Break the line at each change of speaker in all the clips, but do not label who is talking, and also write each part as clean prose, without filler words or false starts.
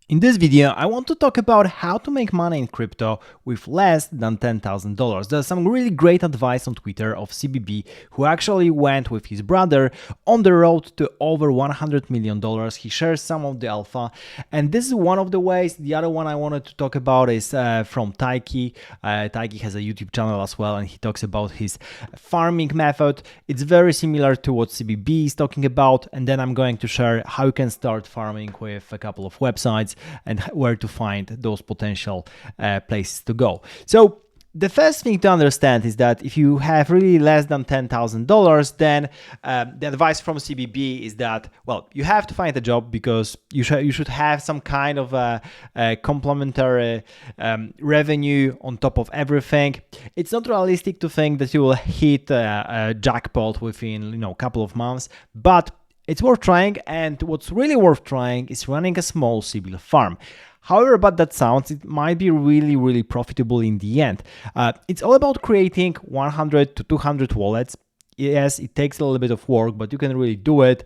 In this video, I want to talk about how to make money in crypto with less than $10,000. There's some really great advice on Twitter of CBB, who actually went with his brother on the road to over $100 million. He shares some of the alpha, and this is one of the ways. The other one I wanted to talk about is from Taiki. Taiki has a YouTube channel as well, and he talks about his farming method. It's very similar to what CBB is talking about, and then I'm going to share how you can start farming with a couple of websites and where to find those potential places to go. So the first thing to understand is that if you have really less than $10,000, then the advice from CBB is that, well, you have to find a job because you should have some kind of a complementary revenue on top of everything. It's not realistic to think that you will hit a jackpot within a couple of months, but it's worth trying, and what's really worth trying is running a small Sybil farm. However bad that sounds, it might be really profitable in the end. It's all about creating 100 to 200 wallets. Yes, it takes a little bit of work, but you can really do it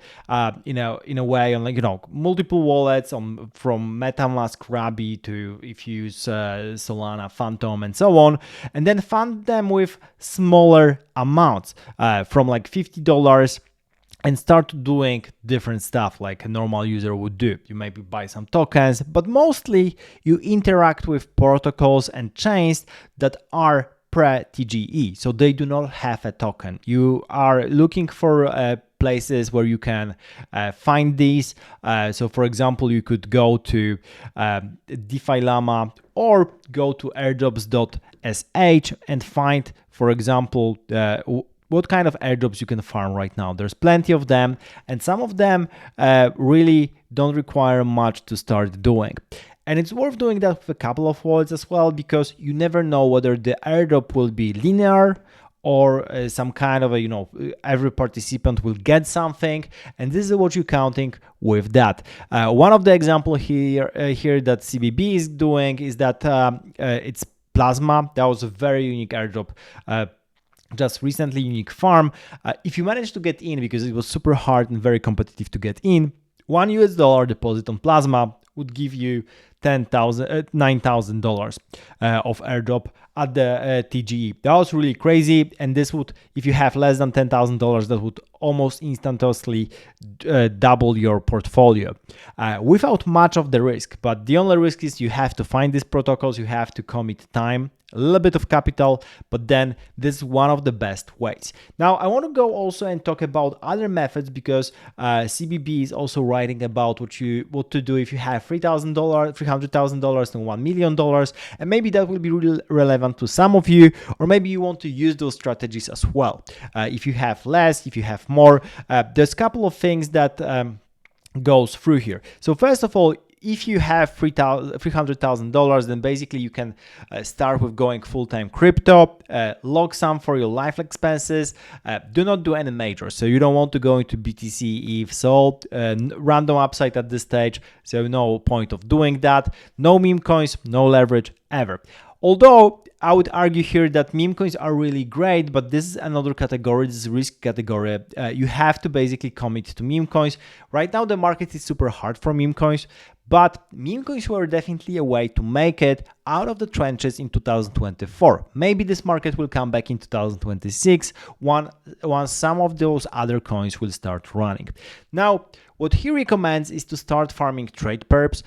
in a way on multiple wallets from MetaMask, Rabi to if you use Solana, Phantom, and so on, and then fund them with smaller amounts from like $50. And start doing different stuff like a normal user would do. You maybe buy some tokens, but mostly you interact with protocols and chains that are pre-TGE, so they do not have a token. You are looking for places where you can find these. So for example, you could go to DeFi Llama or go to airdrops.sh and find, for example, what kind of airdrops you can farm right now. There's plenty of them, and some of them really don't require much to start doing. And it's worth doing that with a couple of wallets as well, because you never know whether the airdrop will be linear or some kind of every participant will get something, and this is what you're counting with that. One of the example here that CBB is doing is that it's Plasma. That was a very unique airdrop. Just recently unique farm. If you manage to get in, because it was super hard and very competitive to get in, $1 deposit on Plasma would give you $9,000 of airdrop at the TGE. That was really crazy, and this would, if you have less than $10,000, that would almost instantaneously double your portfolio without much of the risk. But the only risk is you have to find these protocols, you have to commit time, a little bit of capital, but then this is one of the best ways. Now, I want to go also and talk about other methods, because CBB is also writing about what to do if you have $3,000, $300,000, and $1 million, and maybe that will be really relevant to some of you, or maybe you want to use those strategies as well. If you have less, if you have more, there's a couple of things that goes through here. So first of all, if you have $300,000, then basically you can start with going full-time crypto, log some for your life expenses, do not do any majors. So you don't want to go into BTC, ETH, SOL, random upside at this stage, so no point of doing that. No meme coins, no leverage ever. Although I would argue here that meme coins are really great, but this is another category, this is risk category. You have to basically commit to meme coins. Right now the market is super hard for meme coins, but meme coins were definitely a way to make it out of the trenches in 2024. Maybe this market will come back in 2026 once some of those other coins will start running. Now, what he recommends is to start farming trade perps.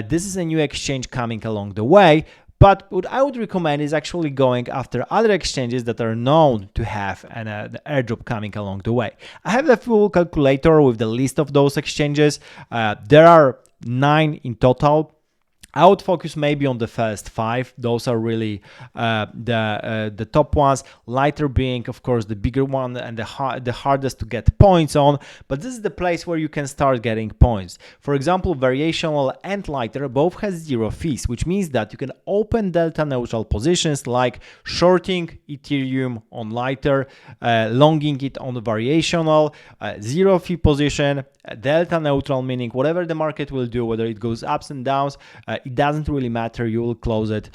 This is a new exchange coming along the way. But what I would recommend is actually going after other exchanges that are known to have an airdrop coming along the way. I have a full calculator with the list of those exchanges. There are 9 in total. I would focus maybe on the first 5. Those are really the top ones. Lighter being, of course, the bigger one and the hardest to get points on. But this is the place where you can start getting points. For example, Variational and Lighter both has 0 fees, which means that you can open delta neutral positions like shorting Ethereum on Lighter, longing it on the Variational, 0 fee position, delta neutral, meaning whatever the market will do, whether it goes ups and downs, it doesn't really matter. You will close it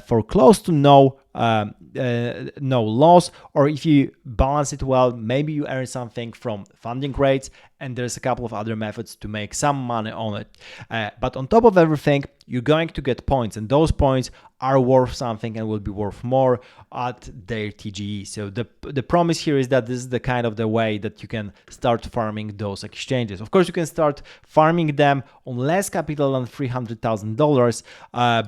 for close to no no loss, or if you balance it well, maybe you earn something from funding rates, and there's a couple of other methods to make some money on it. But on top of everything, you're going to get points, and those points are worth something and will be worth more at their TGE. So the promise here is that this is the kind of the way that you can start farming those exchanges. Of course, you can start farming them on less capital than $300,000,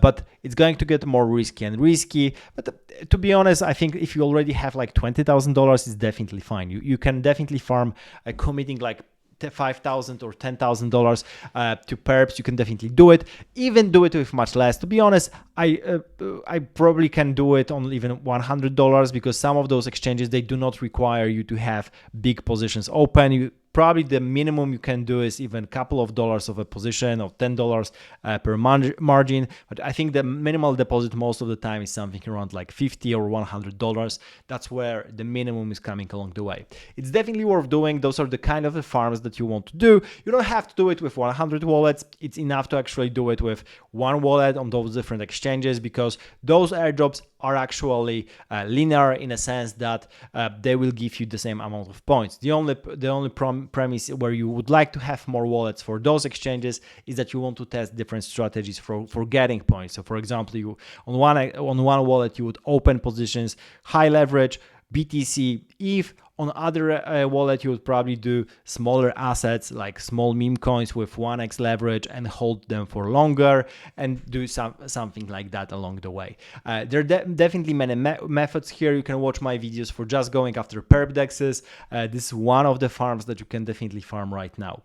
but it's going to get more risky and risky. But to be honest, I think if you already have like $20,000, it's definitely fine. You can definitely farm committing like $5,000 or $10,000 to perps. You can definitely do it. Even do it with much less. To be honest, I probably can do it on even $100 because some of those exchanges, they do not require you to have big positions open. Probably the minimum you can do is even a couple of dollars of a position of $10 per margin. But I think the minimal deposit most of the time is something around like $50 or $100. That's where the minimum is coming along the way. It's definitely worth doing. Those are the kind of the farms that you want to do. You don't have to do it with 100 wallets. It's enough to actually do it with one wallet on those different exchanges, because those airdrops are actually linear in a sense that they will give you the same amount of points. The only premise where you would like to have more wallets for those exchanges is that you want to test different strategies for getting points. So for example, you on one wallet you would open positions, high leverage, BTC, ETH. On other wallet, you would probably do smaller assets like small meme coins with 1x leverage and hold them for longer and do something like that along the way. There are definitely many methods here. You can watch my videos for just going after perp dexes. This is one of the farms that you can definitely farm right now.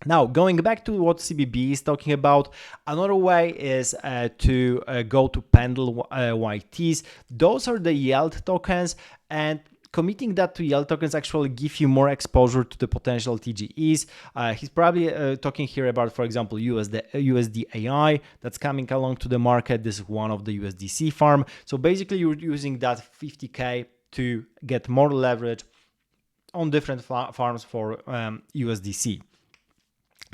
Now, going back to what CBB is talking about, another way is to go to Pendle YTs. Those are the yield tokens, and committing that to yield tokens actually give you more exposure to the potential TGEs. He's probably talking here about, for example, USD AI that's coming along to the market. This is one of the USDC farm. So basically, you're using that 50K to get more leverage on different farms for USDC.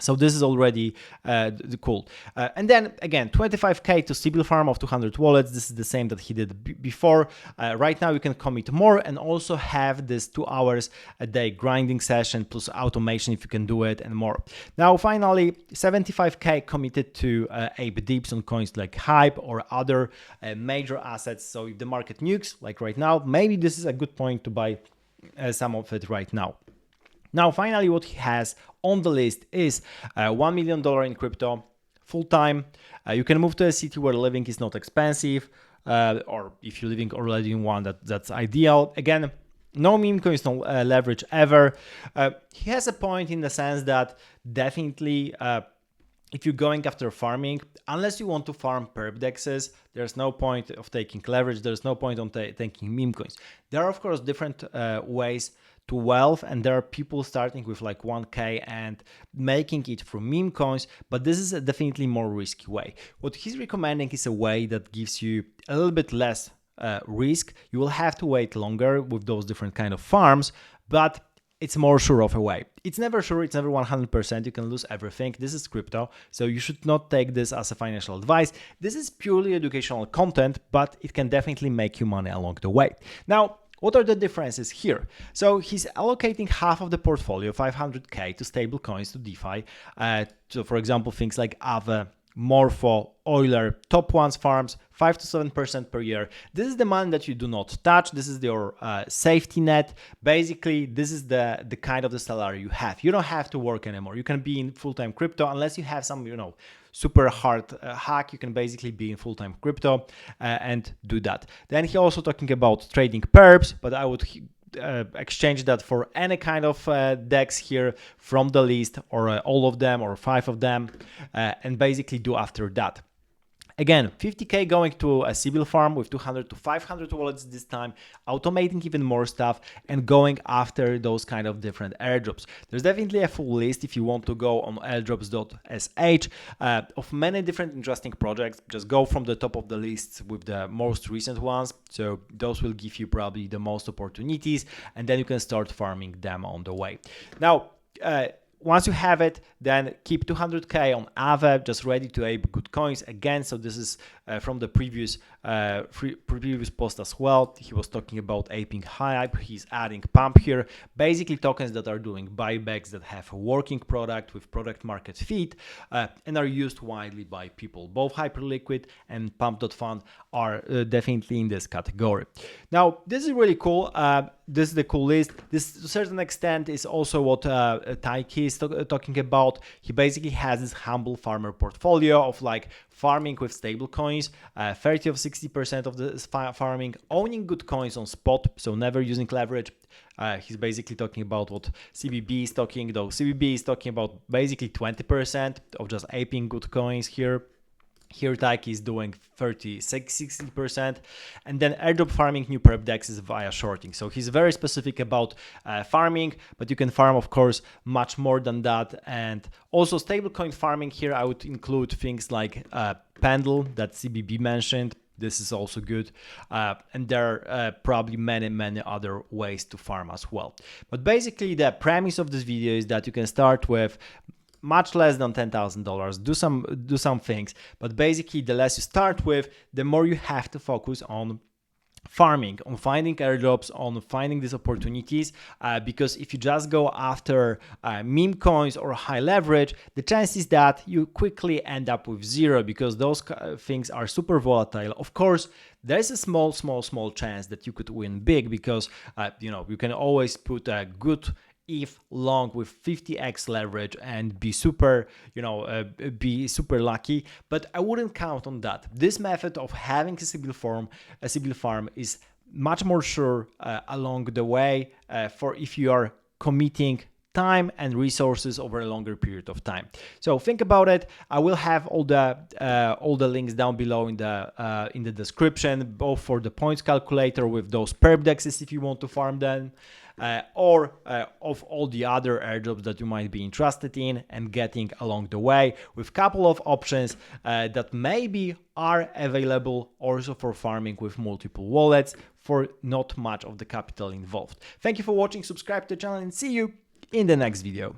So this is already cool. And then again, 25K to Sybil farm of 200 wallets. This is the same that he did before. Right now you can commit more and also have this 2 hours a day grinding session plus automation if you can do it and more. Now finally, 75K committed to ape dips on coins like Hype or other major assets. So if the market nukes like right now, maybe this is a good point to buy some of it right now. Now, finally, what he has on the list is $1 million in crypto, full-time. You can move to a city where living is not expensive, or if you're living already in one, that's ideal. Again, no meme coins, no leverage ever. He has a point in the sense that definitely if you're going after farming, unless you want to farm perp dexes, there's no point of taking leverage. There's no point on taking meme coins. There are, of course, different ways to wealth, and there are people starting with like 1K and making it through meme coins, but this is a definitely more risky way. What he's recommending is a way that gives you a little bit less risk. You will have to wait longer with those different kind of farms, but it's more sure of a way. It's never sure, it's never 100%. You can lose everything. This is crypto, so you should not take this as a financial advice. This is purely educational content, but it can definitely make you money along the way. Now, what are the differences here? So he's allocating half of the portfolio, 500K, to stable coins, to DeFi. So for example, things like Aave, Morpho, Euler, top ones farms, 5 to 7% per year. This is the money that you do not touch. This is your safety net. Basically, this is the kind of the salary you have. You don't have to work anymore. You can be in full-time crypto unless you have some, super hard hack. You can basically be in full-time crypto and do that. Then he also talking about trading perps, but I would exchange that for any kind of DEX here from the list, or all of them, or 5 of them, and basically do after that. Again, 50K going to a Sybil farm with 200 to 500 wallets this time, automating even more stuff and going after those kind of different airdrops. There's definitely a full list if you want to go on airdrops.sh of many different interesting projects. Just go from the top of the list with the most recent ones. So those will give you probably the most opportunities, and then you can start farming them on the way. Now, once you have it, then keep 200k on Aave, just ready to ape good coins again. So this is from the previous post as well. He was talking about aping hype. He's adding pump here, basically tokens that are doing buybacks, that have a working product with product market fit, and are used widely by people. Both Hyperliquid and pump.fund are definitely in this category. Now, this is really cool. This is the cool list. This, to a certain extent, is also what Taiki is talking about. He basically has this humble farmer portfolio of like farming with stable coins, 30 of 60% of the farming, owning good coins on spot, so never using leverage. He's basically talking about what CBB is talking, though CBB is talking about basically 20% of just aping good coins here. Here Taiki is doing 60%, and then airdrop farming new perp dexs via shorting. So he's very specific about farming, but you can farm, of course, much more than that. And also stablecoin farming here, I would include things like Pendle that CBB mentioned. This is also good, and there are probably many other ways to farm as well. But basically the premise of this video is that you can start with much less than $10,000, do some things, but basically the less you start with, the more you have to focus on farming, on finding airdrops, on finding these opportunities, because if you just go after meme coins or high leverage, the chance is that you quickly end up with zero, because those things are super volatile. Of course, there's a small chance that you could win big, because you can always put a good if long with 50x leverage and be super lucky, but I wouldn't count on that. This method of having a Sybil farm is much more sure along the way for if you are committing time and resources over a longer period of time. So think about it. I will have all the links down below in the description, both for the points calculator with those perp dexes if you want to farm them, or of all the other airdrops that you might be interested in and getting along the way, with a couple of options that maybe are available also for farming with multiple wallets for not much of the capital involved. Thank you for watching, subscribe to the channel, and see you in the next video.